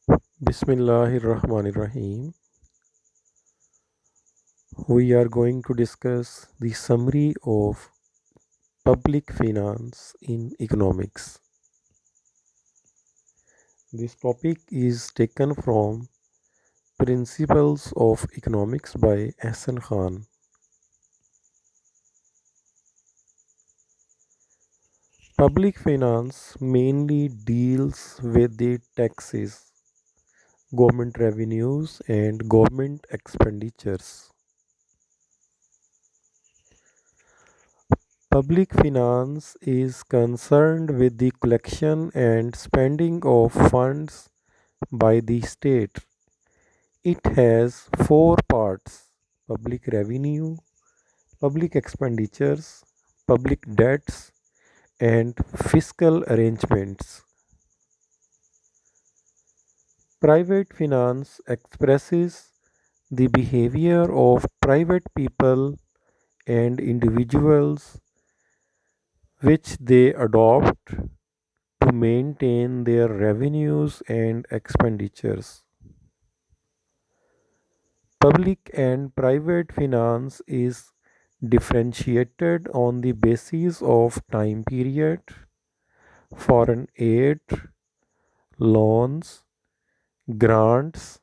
Bismillahirrahmanirrahim. We are going to discuss the summary of public finance in economics. This topic is taken from Principles of Economics by Ahsan. Public finance mainly deals with the taxes, government revenues, and government expenditures. Public finance is concerned with the collection and spending of funds by the state. It has four parts: public revenue, public expenditures, public debts, and fiscal arrangements. Private finance expresses the behavior of private people and individuals which they adopt to maintain their revenues and expenditures. Public and private finance is differentiated on the basis of time period, foreign aid, loans, grants,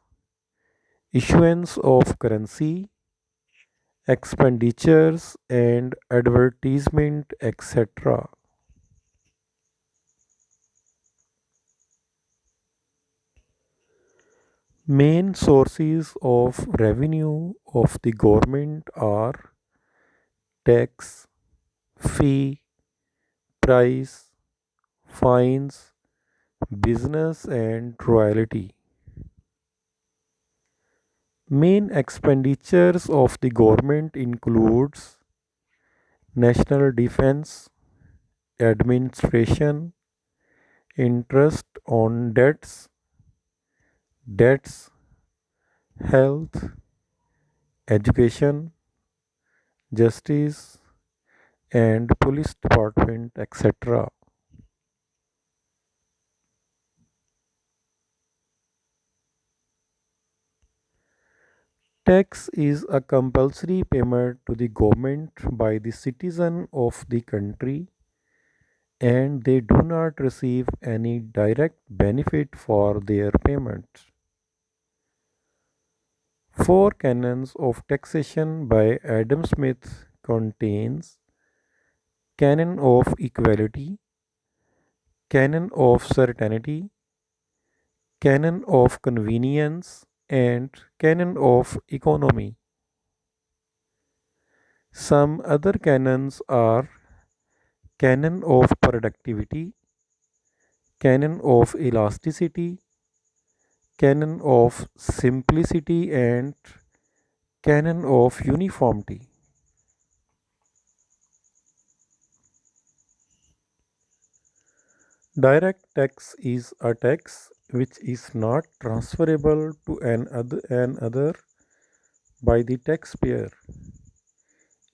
issuance of currency, expenditures, and advertisement, etc. Main sources of revenue of the government are tax, fee, price, fines, business, and royalty. Main expenditures of the government includes national defense, administration, interest on debts, health, education, justice, and police department, etc. Tax is a compulsory payment to the government by the citizen of the country, and they do not receive any direct benefit for their payment. Four Canons of Taxation by Adam Smith contains Canon of Equality, Canon of Certainty, Canon of Convenience, and Canon of Economy. Some other canons are Canon of Productivity, Canon of Elasticity, Canon of Simplicity, and Canon of Uniformity. Direct tax is a tax which is not transferable to another by the taxpayer.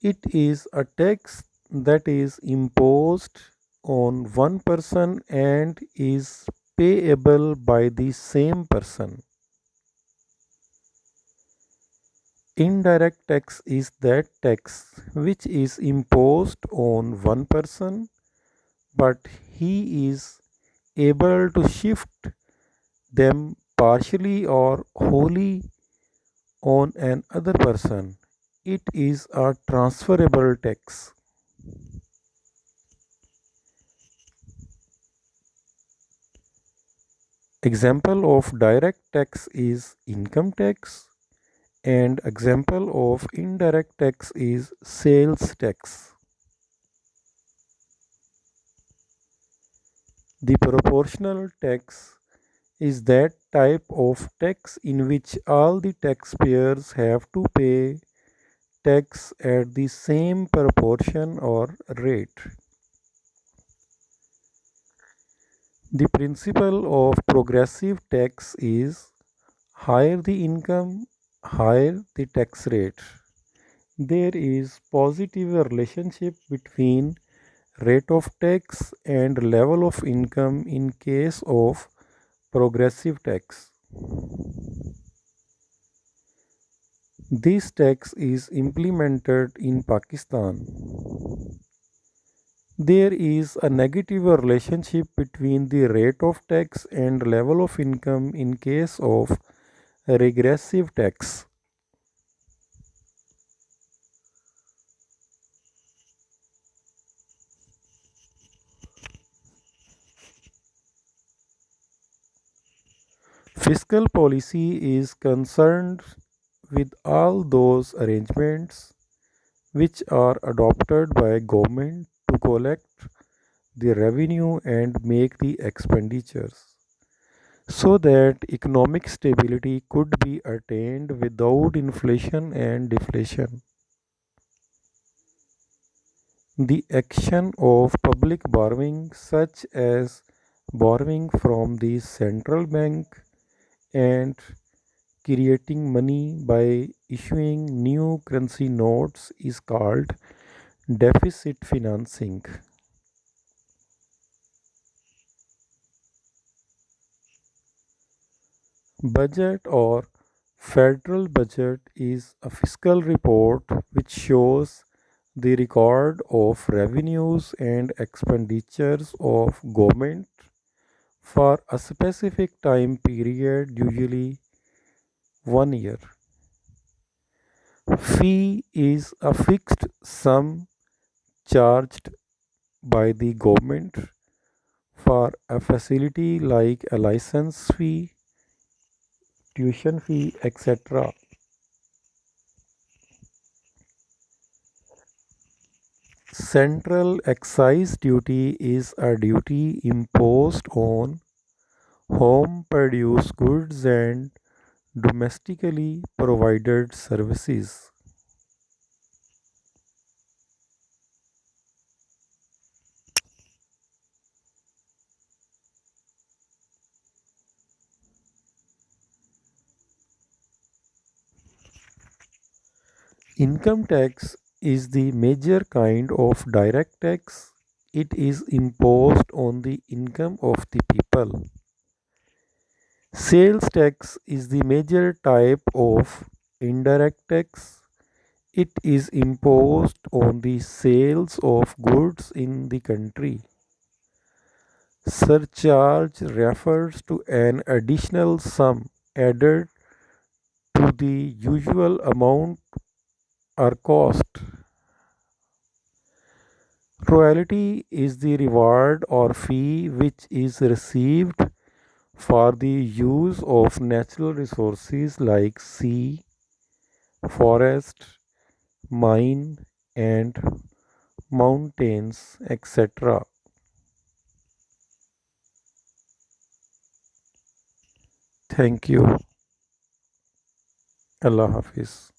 It is a tax that is imposed on one person and is payable by the same person. Indirect tax is that tax which is imposed on one person, but he is able to shift them partially or wholly on another person. It is a transferable tax. Example of direct tax is income tax, and example of indirect tax is sales tax. The proportional tax is that type of tax in which all the taxpayers have to pay tax at the same proportion or rate. The principle of progressive tax is higher the income, higher the tax rate. There is positive relationship between rate of tax and level of income in case of progressive tax. This tax is implemented in Pakistan. There is a negative relationship between the rate of tax and level of income in case of regressive tax. Fiscal policy is concerned with all those arrangements which are adopted by government to collect the revenue and make the expenditures so that economic stability could be attained without inflation and deflation. The action of public borrowing, such as borrowing from the central bank and creating money by issuing new currency notes, is called deficit financing. Budget or federal budget is a fiscal report which shows the record of revenues and expenditures of government for a specific time period, usually 1 year. Fee is a fixed sum charged by the government for a facility like a license fee, tuition fee, etc. Central excise duty is a duty imposed on home produced goods and domestically provided services. Income tax is the major kind of direct tax. It is imposed on the income of the people. Sales tax is the major type of indirect tax. It is imposed on the sales of goods in the country. Surcharge refers to an additional sum added to the usual amount or cost. Royalty is the reward or fee which is received for the use of natural resources like sea, forest, mine, and mountains, etc. Thank you. Allah Hafiz.